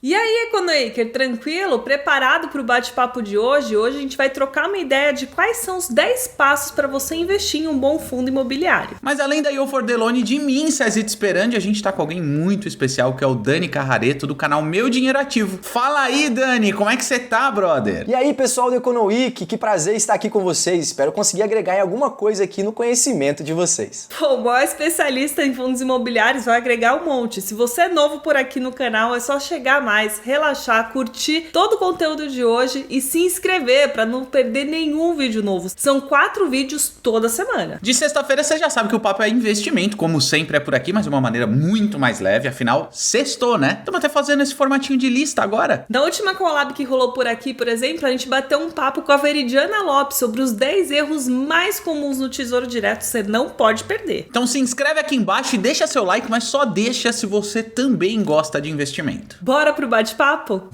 E aí, Economaker, tranquilo? Preparado para o bate-papo de hoje? Hoje a gente vai trocar uma ideia de quais são os 10 passos para você investir em um bom fundo imobiliário. Mas além da Delone de mim, Cezito Sperandi, a gente tá com alguém muito especial, que é o Dani Carrareto, do canal Meu Dinheiro Ativo. Fala aí, Dani, como é que você tá, brother? E aí, pessoal do Econoweek, que prazer estar aqui com vocês. Espero conseguir agregar em alguma coisa aqui no conhecimento de vocês. Pô, o maior especialista em fundos imobiliários vai agregar um monte. Se você é novo por aqui no canal, é só chegar mais, relaxar, curtir todo o conteúdo de hoje e se inscrever para não perder nenhum vídeo novo. São 4 vídeos toda semana. De sexta-feira você já sabe que o papo é investimento, como sempre é por aqui, mas de uma maneira muito mais leve, afinal, sextou, né? Estamos até fazendo esse formatinho de lista agora. Na última collab que rolou por aqui, por exemplo, a gente bateu um papo com a Veridiana Lopes sobre os 10 erros mais comuns no Tesouro Direto, você não pode perder. Então se inscreve aqui embaixo e deixa seu like, mas só deixa se você também gosta de investimento. Bora pro bate-papo?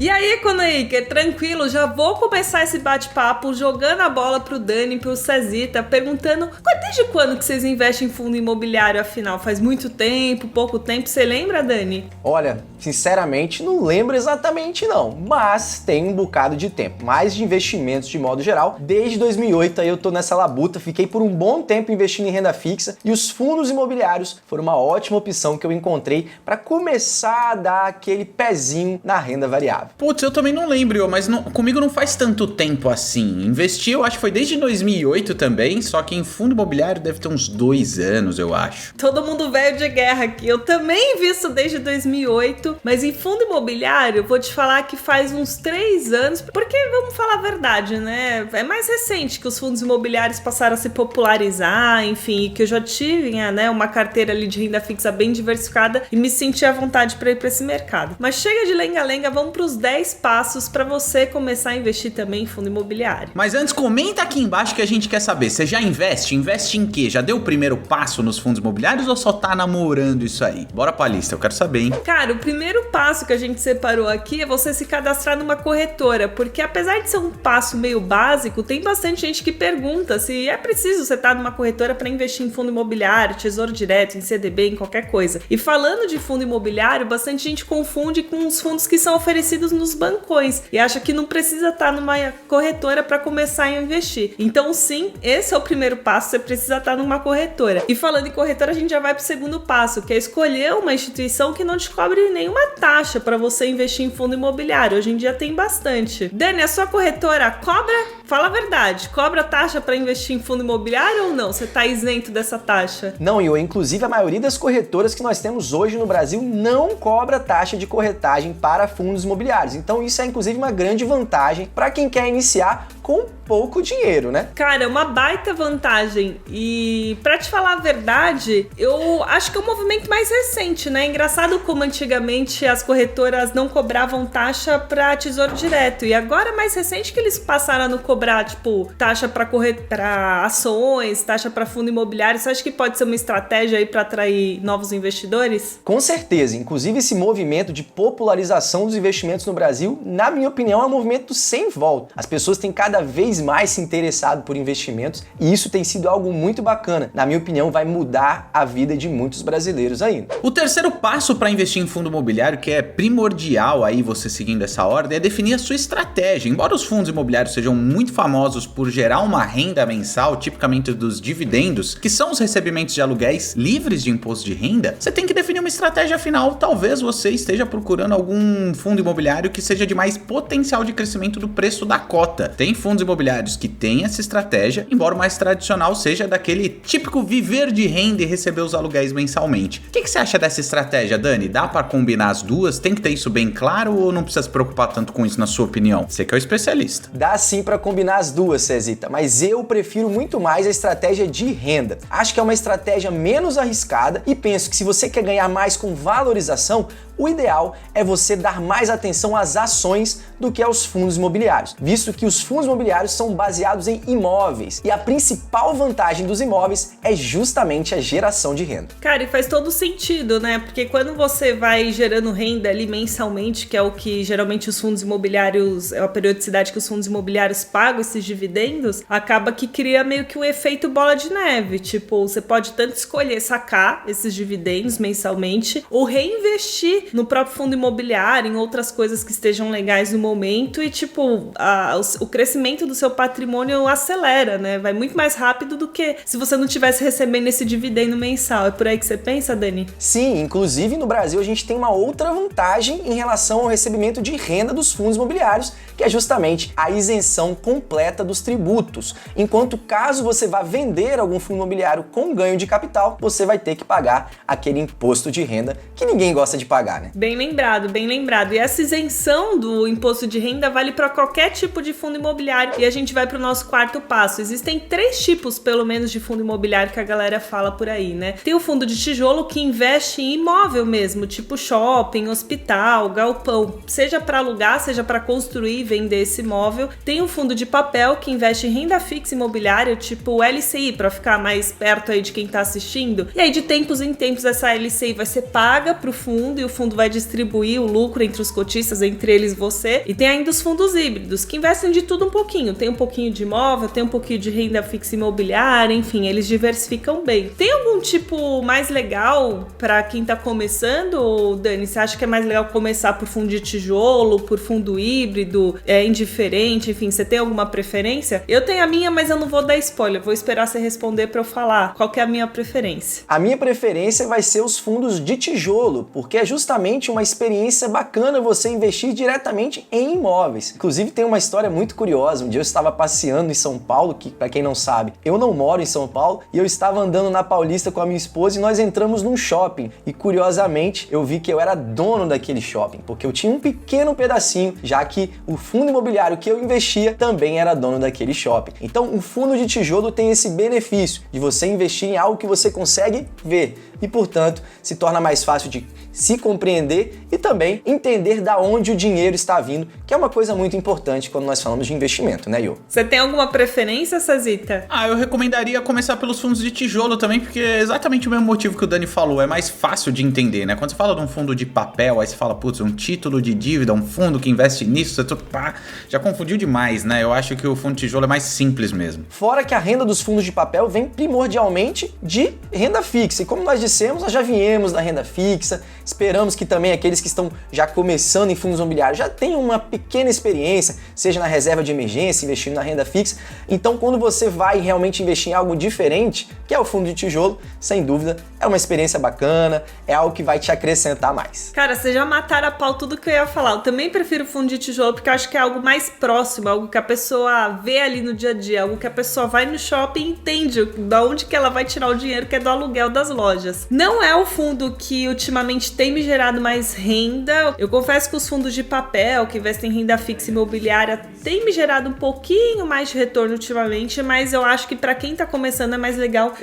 E aí, Economaker, tranquilo? Já vou começar esse bate-papo jogando a bola pro Dani e pro Cezita, perguntando desde quando que vocês investem em fundo imobiliário, afinal? Faz muito tempo, pouco tempo? Você lembra, Dani? Olha, sinceramente não lembro exatamente não, mas tem um bocado de tempo. Mais de investimentos de modo geral. Desde 2008 aí eu tô nessa labuta, fiquei por um bom tempo investindo em renda fixa e os fundos imobiliários foram uma ótima opção que eu encontrei para começar a dar aquele pezinho na renda variável. Putz, eu também não lembro, mas comigo não faz tanto tempo assim. Investi, eu acho que foi desde 2008 também, só que em fundo imobiliário deve ter uns 2 anos, eu acho. Todo mundo velho de guerra aqui. Eu também invisto desde 2008, mas em fundo imobiliário, vou te falar que faz uns 3 anos, porque vamos falar a verdade, né? É mais recente que os fundos imobiliários passaram a se popularizar, enfim, que eu já tive, né, uma carteira ali de renda fixa bem diversificada e me senti à vontade para ir para esse mercado. Mas chega de lenga-lenga, vamos para os 10 passos para você começar a investir também em fundo imobiliário. Mas antes, comenta aqui embaixo que a gente quer saber, você já investe? Investe em quê? Já deu o primeiro passo nos fundos imobiliários ou só tá namorando isso aí? Bora pra lista, eu quero saber, hein? Cara, o primeiro passo que a gente separou aqui é você se cadastrar numa corretora, porque apesar de ser um passo meio básico, tem bastante gente que pergunta se é preciso você estar numa corretora para investir em fundo imobiliário, tesouro direto, em CDB, em qualquer coisa. E falando de fundo imobiliário, bastante gente confunde com os fundos que são oferecidos nos bancões e acha que não precisa estar numa corretora para começar a investir. Então sim, esse é o primeiro passo, você precisa estar numa corretora. E falando em corretora, a gente já vai para o segundo passo, que é escolher uma instituição que não te cobre nenhuma taxa para você investir em fundo imobiliário. Hoje em dia tem bastante. Dani, a sua corretora cobra? Fala a verdade, cobra taxa para investir em fundo imobiliário ou não? Você está isento dessa taxa? Não, inclusive a maioria das corretoras que nós temos hoje no Brasil não cobra taxa de corretagem para fundos imobiliários. Então isso é inclusive uma grande vantagem para quem quer iniciar com pouco dinheiro, né? Cara, é uma baita vantagem. E pra te falar a verdade, eu acho que é um movimento mais recente, né? Engraçado como antigamente as corretoras não cobravam taxa pra tesouro direto. E agora é mais recente que eles passaram a não cobrar, tipo, taxa pra ações, taxa pra fundo imobiliário. Você acha que pode ser uma estratégia aí pra atrair novos investidores? Com certeza. Inclusive esse movimento de popularização dos investimentos no Brasil, na minha opinião, é um movimento sem volta. As pessoas têm cada vez mais se interessado por investimentos e isso tem sido algo muito bacana. Na minha opinião, vai mudar a vida de muitos brasileiros ainda. O terceiro passo para investir em fundo imobiliário, que é primordial aí você seguindo essa ordem, é definir a sua estratégia. Embora os fundos imobiliários sejam muito famosos por gerar uma renda mensal, tipicamente dos dividendos, que são os recebimentos de aluguéis livres de imposto de renda, você tem que definir uma estratégia final. Talvez você esteja procurando algum fundo imobiliário que seja de mais potencial de crescimento do preço da cota. Tem fundos imobiliários que têm essa estratégia, embora o mais tradicional seja daquele típico viver de renda e receber os aluguéis mensalmente. O que você acha dessa estratégia, Dani? Dá para combinar as duas? Tem que ter isso bem claro ou não precisa se preocupar tanto com isso, na sua opinião? Você que é o especialista. Dá sim para combinar as duas, Cezita, mas eu prefiro muito mais a estratégia de renda. Acho que é uma estratégia menos arriscada e penso que se você quer ganhar mais com valorização, o ideal é você dar mais atenção às ações do que aos fundos imobiliários, visto que os fundos imobiliários são baseados em imóveis e a principal vantagem dos imóveis é justamente a geração de renda. Cara, e faz todo sentido, né? Porque quando você vai gerando renda ali mensalmente, que é o que geralmente os fundos imobiliários, é a periodicidade que os fundos imobiliários pagam esses dividendos, acaba que cria meio que um efeito bola de neve. Tipo, você pode tanto escolher sacar esses dividendos mensalmente ou reinvestir no próprio fundo imobiliário, em outras coisas que estejam legais no momento e, tipo, o crescimento do seu patrimônio acelera, né? Vai muito mais rápido do que se você não tivesse recebendo esse dividendo mensal. É por aí que você pensa, Dani? Sim, inclusive no Brasil a gente tem uma outra vantagem em relação ao recebimento de renda dos fundos imobiliários, que é justamente a isenção completa dos tributos. Enquanto caso você vá vender algum fundo imobiliário com ganho de capital, você vai ter que pagar aquele imposto de renda que ninguém gosta de pagar, né? Bem lembrado, bem lembrado. E essa isenção do imposto de renda vale para qualquer tipo de fundo imobiliário. E a gente vai para o nosso quarto passo. Existem 3 tipos, pelo menos, de fundo imobiliário que a galera fala por aí, né? Tem o fundo de tijolo, que investe em imóvel mesmo, tipo shopping, hospital, galpão, seja para alugar, seja para construir e vender esse imóvel. Tem o fundo de papel, que investe em renda fixa imobiliária, tipo o LCI, para ficar mais perto aí de quem tá assistindo. E aí, de tempos em tempos, essa LCI vai ser paga pro fundo e o fundo vai distribuir o lucro entre os cotistas, entre eles você. E tem ainda os fundos híbridos, que investem de tudo um pouquinho. Tem um pouquinho de imóvel, tem um pouquinho de renda fixa imobiliária, enfim, eles diversificam bem. Tem algum tipo mais legal para quem tá começando, Dani? Você acha que é mais legal começar por fundo de tijolo, por fundo híbrido, indiferente, enfim, você tem alguma preferência? Eu tenho a minha, mas eu não vou dar spoiler, vou esperar você responder para eu falar qual que é a minha preferência. A minha preferência vai ser os fundos de tijolo, porque é justamente uma experiência bacana você investir diretamente em imóveis. Inclusive tem uma história muito curiosa. Um dia eu estava passeando em São Paulo, que para quem não sabe, eu não moro em São Paulo, e eu estava andando na Paulista com a minha esposa e nós entramos num shopping. E curiosamente, eu vi que eu era dono daquele shopping, porque eu tinha um pequeno pedacinho, já que o fundo imobiliário que eu investia também era dono daquele shopping. Então, o fundo de tijolo tem esse benefício de você investir em algo que você consegue ver e, portanto, se torna mais fácil de se compreender e também entender da onde o dinheiro está vindo, que é uma coisa muito importante quando nós falamos de investimento, né, Yo? Você tem alguma preferência, Sazita? Eu recomendaria começar pelos fundos de tijolo também, porque é exatamente o mesmo motivo que o Dani falou, é mais fácil de entender, né? Quando você fala de um fundo de papel, aí você fala, putz, um título de dívida, um fundo que investe nisso, você já confundiu demais, né? Eu acho que o fundo de tijolo é mais simples mesmo. Fora que a renda dos fundos de papel vem primordialmente de renda fixa, e como nós dissemos, nós já viemos da renda fixa. Esperamos que também aqueles que estão já começando em fundos imobiliários já tenham uma pequena experiência, seja na reserva de emergência, investindo na renda fixa. Então, quando você vai realmente investir em algo diferente, que é o fundo de tijolo, sem dúvida, é uma experiência bacana, é algo que vai te acrescentar mais. Cara, vocês já mataram a pau tudo que eu ia falar. Eu também prefiro fundo de tijolo porque eu acho que é algo mais próximo, algo que a pessoa vê ali no dia a dia, algo que a pessoa vai no shopping e entende da onde que ela vai tirar o dinheiro, que é do aluguel das lojas. Não é o fundo que ultimamente tem me gerado mais renda. Eu confesso que os fundos de papel, que investem em renda fixa imobiliária, tem me gerado um pouquinho mais de retorno ultimamente, mas eu acho que para quem tá começando é mais legal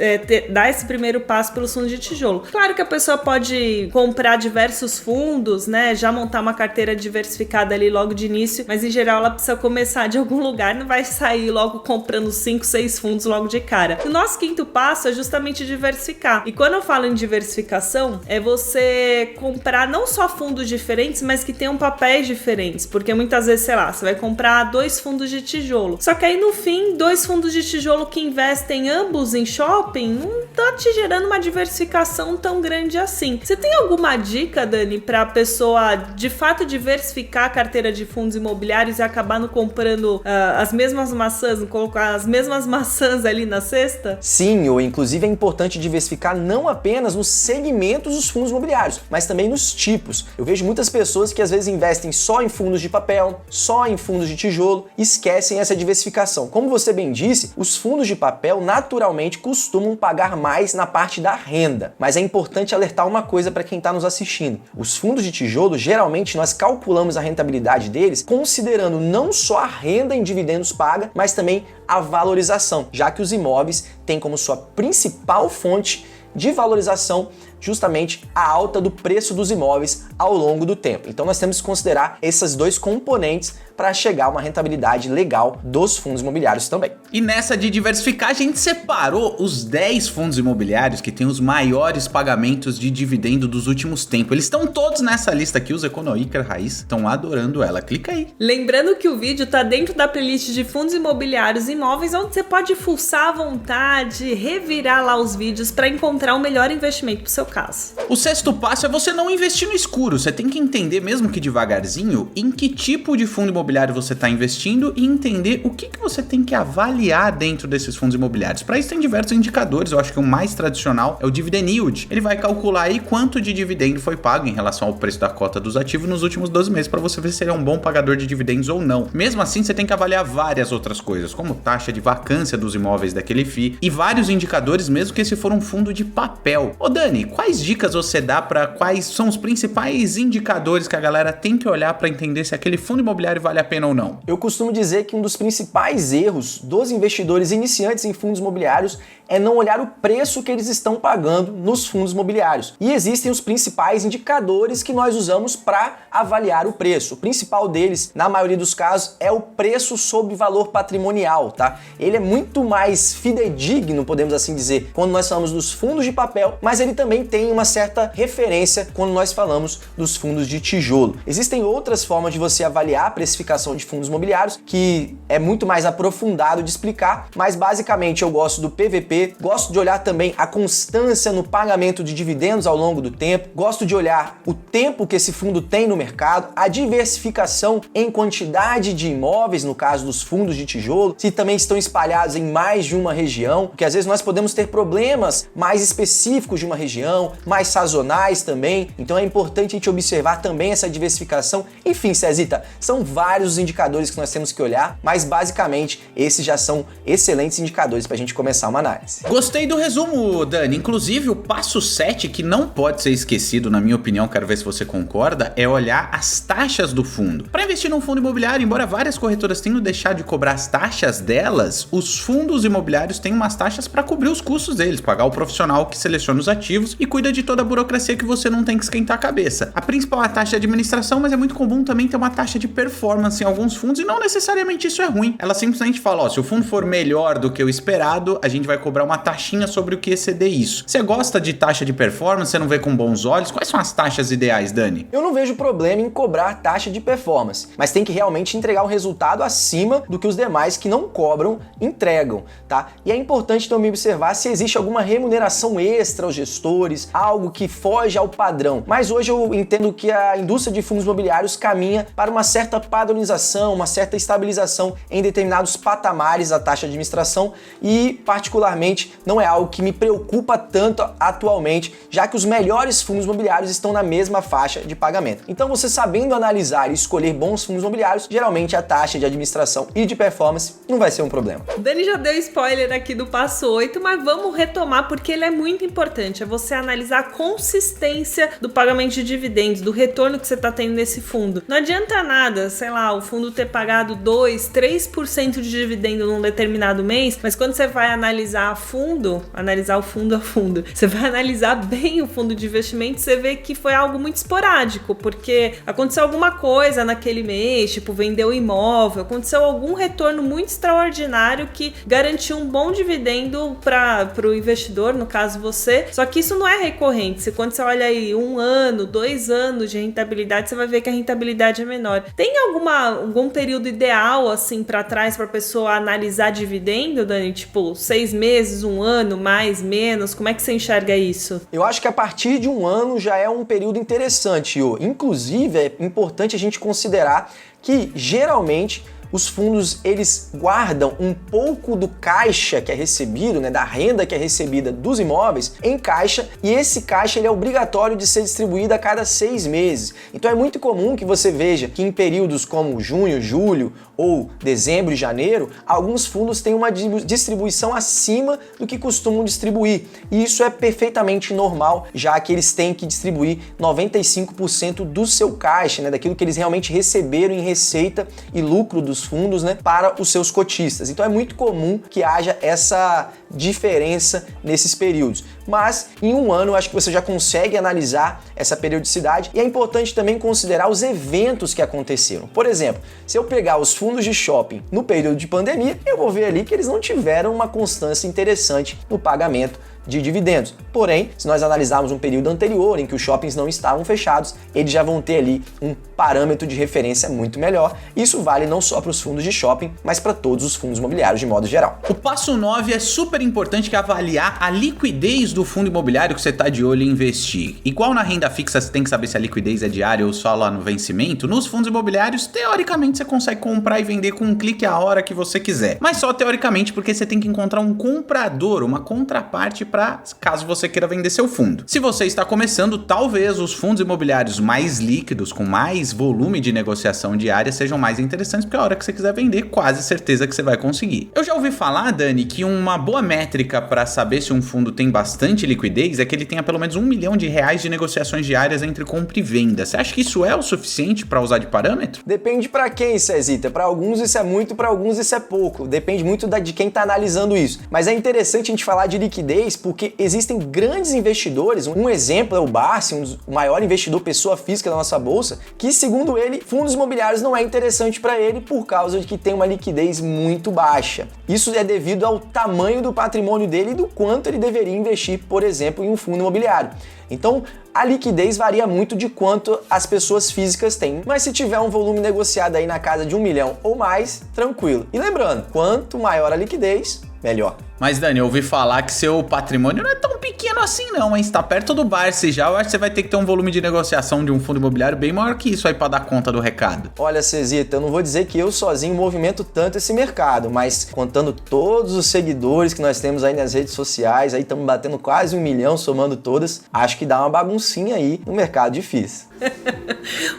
dar esse primeiro passo pelos fundos de tijolo. Claro que a pessoa pode comprar diversos fundos, né, já montar uma carteira diversificada ali logo de início, mas em geral ela precisa começar de algum lugar, não vai sair logo comprando 5, 6 fundos logo de cara. O nosso quinto passo é justamente diversificar. E quando eu falo em diversificação, é você comprar não só fundos diferentes, mas que tenham papéis diferentes, porque muitas vezes, sei lá, você vai comprar 2 fundos de tijolo, só que aí no fim, 2 fundos de tijolo que investem ambos em shopping, não tá te gerando uma diversificação tão grande assim. Você tem alguma dica, Dani, pra pessoa de fato diversificar a carteira de fundos imobiliários e acabar não comprando as mesmas maçãs, não colocar as mesmas maçãs ali na cesta? Sim, ou inclusive é importante diversificar não apenas nos segmentos dos fundos imobiliários, mas também nos tipos. Eu vejo muitas pessoas que às vezes investem só em fundos de papel, só em fundos de tijolo, e esquecem essa diversificação. Como você bem disse, os fundos de papel naturalmente costumam pagar mais na parte da renda, mas é importante alertar uma coisa para quem está nos assistindo. Os fundos de tijolo, geralmente nós calculamos a rentabilidade deles considerando não só a renda em dividendos paga, mas também a valorização, já que os imóveis têm como sua principal fonte de valorização justamente a alta do preço dos imóveis ao longo do tempo. Então nós temos que considerar esses dois componentes para chegar a uma rentabilidade legal dos fundos imobiliários também. E nessa de diversificar, a gente separou os 10 fundos imobiliários que têm os maiores pagamentos de dividendo dos últimos tempos. Eles estão todos nessa lista aqui, os Econoiker Raiz estão adorando ela. Clica aí. Lembrando que o vídeo tá dentro da playlist de fundos imobiliários e imóveis, onde você pode fuçar à vontade, revirar lá os vídeos para encontrar o melhor investimento pro seu caso. O sexto passo é você não investir no escuro. Você tem que entender, mesmo que devagarzinho, em que tipo de fundo imobiliário você está investindo e entender o que você tem que avaliar dentro desses fundos imobiliários. Para isso tem diversos indicadores, eu acho que o mais tradicional é o Dividend Yield. Ele vai calcular aí quanto de dividendo foi pago em relação ao preço da cota dos ativos nos últimos 12 meses para você ver se ele é um bom pagador de dividendos ou não. Mesmo assim, você tem que avaliar várias outras coisas, como taxa de vacância dos imóveis daquele FII e vários indicadores, mesmo que esse for um fundo de papel. Ô Dani, quais dicas você dá para quais são os principais indicadores que a galera tem que olhar para entender se aquele fundo imobiliário vale a pena ou não? Eu costumo dizer que um dos principais erros dos investidores iniciantes em fundos imobiliários é não olhar o preço que eles estão pagando nos fundos imobiliários. E existem os principais indicadores que nós usamos para avaliar o preço. O principal deles, na maioria dos casos, é o preço sobre valor patrimonial, tá? Ele é muito mais fidedigno, podemos assim dizer, quando nós falamos dos fundos de papel, mas ele também tem uma certa referência quando nós falamos dos fundos de tijolo. Existem outras formas de você avaliar a precificação de fundos imobiliários, que é muito mais aprofundado de explicar, mas basicamente eu gosto do PVP, gosto de olhar também a constância no pagamento de dividendos ao longo do tempo, gosto de olhar o tempo que esse fundo tem no mercado, a diversificação em quantidade de imóveis, no caso dos fundos de tijolo, se também estão espalhados em mais de uma região, porque às vezes nós podemos ter problemas mais específicos de uma região, mais sazonais também, então é importante a gente observar também essa diversificação. Enfim, Cezita, são vários indicadores que nós temos que olhar, mas basicamente esses já são excelentes indicadores para a gente começar uma análise. Gostei do resumo, Dani. Inclusive, o passo 7, que não pode ser esquecido, na minha opinião, quero ver se você concorda, é olhar as taxas do fundo. Para investir num fundo imobiliário, embora várias corretoras tenham deixado de cobrar as taxas delas, os fundos imobiliários têm umas taxas para cobrir os custos deles, pagar o profissional que seleciona os ativos e cuida de toda a burocracia que você não tem que esquentar a cabeça. A principal é a taxa de administração, mas é muito comum também ter uma taxa de performance em alguns fundos e não necessariamente isso é ruim. Ela simplesmente fala, ó, se o fundo for melhor do que o esperado, a gente vai cobrar uma taxinha sobre o que exceder isso. Você gosta de taxa de performance? Você não vê com bons olhos? Quais são as taxas ideais, Dani? Eu não vejo problema em cobrar taxa de performance, mas tem que realmente entregar um resultado acima do que os demais que não cobram entregam, tá? E é importante também observar se existe alguma remuneração extra aos gestores, algo que foge ao padrão. Mas hoje eu entendo que a indústria de fundos imobiliários caminha para uma certa padronização, uma certa estabilização em determinados patamares da taxa de administração e, particularmente, não é algo que me preocupa tanto atualmente, já que os melhores fundos imobiliários estão na mesma faixa de pagamento. Então, você sabendo analisar e escolher bons fundos imobiliários, geralmente a taxa de administração e de performance não vai ser um problema. O Dani já deu spoiler aqui do passo 8, mas vamos retomar porque ele é muito importante. É você analisar a consistência do pagamento de dividendos, do retorno que você está tendo nesse fundo. Não adianta nada, sei lá, o fundo ter pagado 2, 3% de dividendo num determinado mês, mas quando você vai analisar a fundo, analisar o fundo a fundo, você vai analisar bem o fundo de investimento, você vê que foi algo muito esporádico, porque aconteceu alguma coisa naquele mês, tipo, vendeu imóvel, aconteceu algum retorno muito extraordinário que garantiu um bom dividendo para o investidor, no caso você, só que isso não é recorrente. Quando você olha aí 1 ano, 2 anos de rentabilidade, você vai ver que a rentabilidade é menor. Tem algum período ideal, assim, para trás, para a pessoa analisar dividendo, Dani? Tipo, 6 meses, 1 ano, mais, menos? Como é que você enxerga isso? Eu acho que a partir de 1 ano já é um período interessante, Iô. Inclusive, é importante a gente considerar que, geralmente, os fundos, eles guardam um pouco do caixa que é recebido, né, da renda que é recebida dos imóveis em caixa, e esse caixa ele é obrigatório de ser distribuído a cada 6 meses. Então é muito comum que você veja que em períodos como junho, julho ou dezembro e janeiro, alguns fundos têm uma distribuição acima do que costumam distribuir. E isso é perfeitamente normal, já que eles têm que distribuir 95% do seu caixa, né, daquilo que eles realmente receberam em receita e lucro dos fundos, né, para os seus cotistas. Então é muito comum que haja essa diferença nesses períodos. mas em um ano acho que você já consegue analisar essa periodicidade e é importante também considerar os eventos que aconteceram. Por exemplo, se eu pegar os fundos de shopping no período de pandemia, eu vou ver ali que eles não tiveram uma constância interessante no pagamento de dividendos. Porém, se nós analisarmos um período anterior em que os shoppings não estavam fechados, eles já vão ter ali um parâmetro de referência muito melhor. Isso vale não só para os fundos de shopping, mas para todos os fundos imobiliários de modo geral. O passo 9 é super importante, que é avaliar a liquidez do fundo imobiliário que você está de olho em investir. Igual na renda fixa você tem que saber se a liquidez é diária ou só lá no vencimento, nos fundos imobiliários, teoricamente, você consegue comprar e vender com um clique a hora que você quiser. Mas só teoricamente, porque você tem que encontrar um comprador, uma contraparte para caso você queira vender seu fundo. Se você está começando, talvez os fundos imobiliários mais líquidos, com mais volume de negociação diária, sejam mais interessantes, porque a hora que você quiser vender, quase certeza que você vai conseguir. Eu já ouvi falar, Dani, que uma boa métrica para saber se um fundo tem bastante liquidez é que ele tenha pelo menos R$1 milhão de negociações diárias entre compra e venda. Você acha que isso é o suficiente para usar de parâmetro? Depende para quem, Cezita. Para alguns isso é muito, para alguns isso é pouco. Depende muito de quem está analisando isso. Mas é interessante a gente falar de liquidez porque existem grandes investidores, um exemplo é o Barsi, o maior investidor pessoa física da nossa bolsa, que segundo ele, fundos imobiliários não é interessante para ele por causa de que tem uma liquidez muito baixa. Isso é devido ao tamanho do patrimônio dele e do quanto ele deveria investir, por exemplo, em um fundo imobiliário. Então, a liquidez varia muito de quanto as pessoas físicas têm, mas se tiver um volume negociado aí na casa de 1 milhão ou mais, tranquilo. E lembrando, quanto maior a liquidez, melhor. Mas, Dani, eu ouvi falar que seu patrimônio não é tão pequeno assim não, hein? Você tá perto do Barsi já, eu acho que você vai ter que ter um volume de negociação de um fundo imobiliário bem maior que isso aí pra dar conta do recado. Olha, Cezita, eu não vou dizer que eu sozinho movimento tanto esse mercado, mas contando todos os seguidores que nós temos aí nas redes sociais, aí estamos batendo quase 1 milhão somando todas, acho que dá uma baguncinha aí no mercado difícil.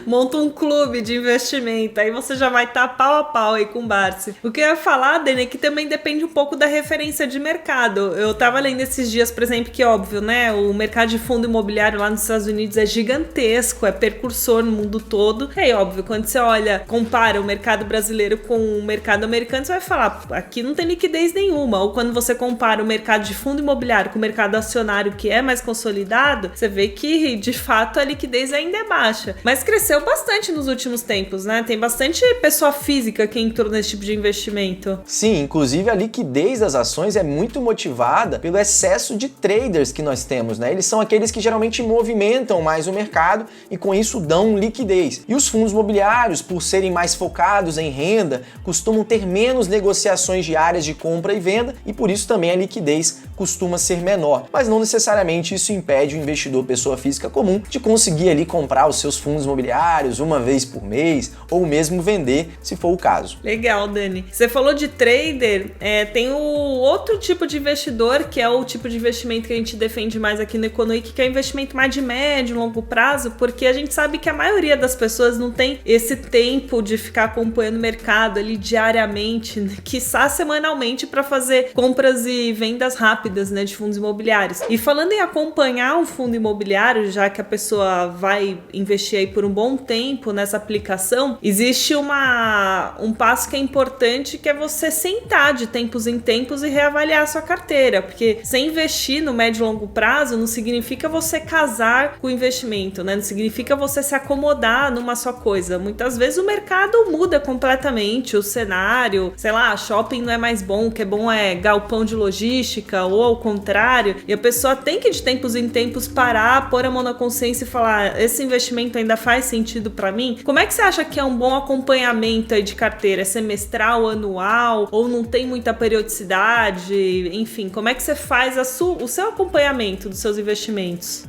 Monta um clube de investimento, aí você já vai estar pau a pau aí com o Barsi. O que eu ia falar, Dani, é que também depende um pouco da referência de mercado. Eu tava lendo esses dias, por exemplo, que óbvio, né, o mercado de fundo imobiliário lá nos Estados Unidos é gigantesco, é percursor no mundo todo. É óbvio, quando você olha, compara o mercado brasileiro com o mercado americano, você vai falar, aqui não tem liquidez nenhuma. Ou quando você compara o mercado de fundo imobiliário com o mercado acionário, que é mais consolidado, você vê que, de fato, a liquidez ainda é baixa. Mas cresceu bastante nos últimos tempos, né? Tem bastante pessoa física que entrou nesse tipo de investimento. Sim, inclusive a liquidez das ações é muito motivada pelo excesso de traders que nós temos, né? Eles são aqueles que geralmente movimentam mais o mercado e com isso dão liquidez. E os fundos imobiliários, por serem mais focados em renda, costumam ter menos negociações diárias de compra e venda e por isso também a liquidez costuma ser menor. Mas não necessariamente isso impede o investidor pessoa física comum de conseguir ali comprar os seus fundos imobiliários uma vez por mês ou mesmo vender, se for o caso. Legal, Dani. Você falou de trader, tem o outro tipo de investidor, que é o tipo de investimento que a gente defende mais aqui no Economic, que é o investimento mais de médio, longo prazo, porque a gente sabe que a maioria das pessoas não tem esse tempo de ficar acompanhando o mercado ali diariamente, quiçá semanalmente, para fazer compras e vendas rápidas, né, de fundos imobiliários. E falando em acompanhar um fundo imobiliário, já que a pessoa vai investir aí por um bom tempo nessa aplicação, existe um passo que é importante, que é você sentar de tempos em tempos e reavaliar a sua carteira, porque você investir no médio e longo prazo não significa você casar com o investimento, né? Não significa você se acomodar numa só coisa. Muitas vezes o mercado muda completamente, o cenário, sei lá, shopping não é mais bom, o que é bom é galpão de logística, ou ao contrário, e a pessoa tem que de tempos em tempos parar, pôr a mão na consciência e falar, esse investimento ainda faz sentido para mim? Como é que você acha que é um bom acompanhamento aí de carteira? É semestral, anual, ou não tem muita periodicidade? Enfim, como é que você faz o seu acompanhamento dos seus investimentos?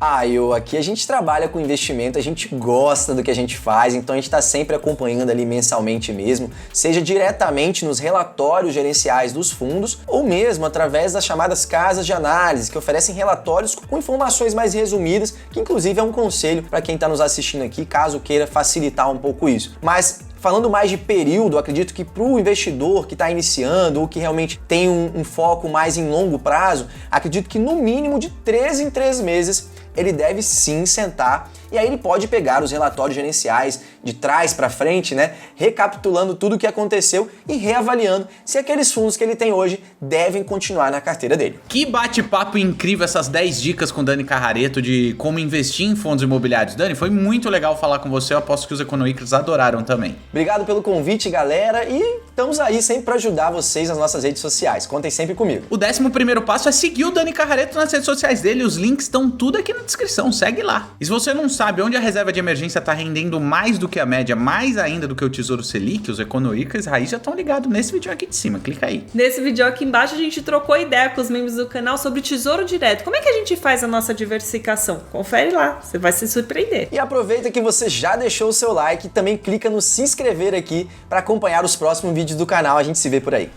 Aqui a gente trabalha com investimento, a gente gosta do que a gente faz, então a gente está sempre acompanhando ali mensalmente mesmo, seja diretamente nos relatórios gerenciais dos fundos, ou mesmo através das chamadas casas de análise, que oferecem relatórios com informações mais resumidas, que inclusive é um conselho para quem está nos assistindo aqui, caso queira facilitar um pouco isso. Mas falando mais de período, acredito que para o investidor que está iniciando ou que realmente tem um foco mais em longo prazo, acredito que no mínimo de 3 em 3 meses ele deve sim sentar e aí ele pode pegar os relatórios gerenciais de trás para frente, né, recapitulando tudo o que aconteceu e reavaliando se aqueles fundos que ele tem hoje devem continuar na carteira dele. Que bate-papo incrível essas 10 dicas com Dani Carrareto de como investir em fundos imobiliários. Dani, foi muito legal falar com você, eu aposto que os Econoicers adoraram também. Obrigado pelo convite, galera, e estamos aí sempre para ajudar vocês nas nossas redes sociais. Contem sempre comigo. O 11º passo é seguir o Dani Carrareto nas redes sociais dele, os links estão tudo aqui na descrição, segue lá. E se você não sabe onde a reserva de emergência está rendendo mais do que a média, mais ainda do que o Tesouro Selic, os Econoicers Raiz já estão ligados nesse vídeo aqui de cima, clica aí. Nesse vídeo aqui embaixo a gente trocou ideia com os membros do canal sobre Tesouro Direto. Como é que a gente faz a nossa diversificação? Confere lá, você vai se surpreender. E aproveita que você já deixou o seu like e também clica no se inscrever aqui para acompanhar os próximos vídeos do canal. A gente se vê por aí.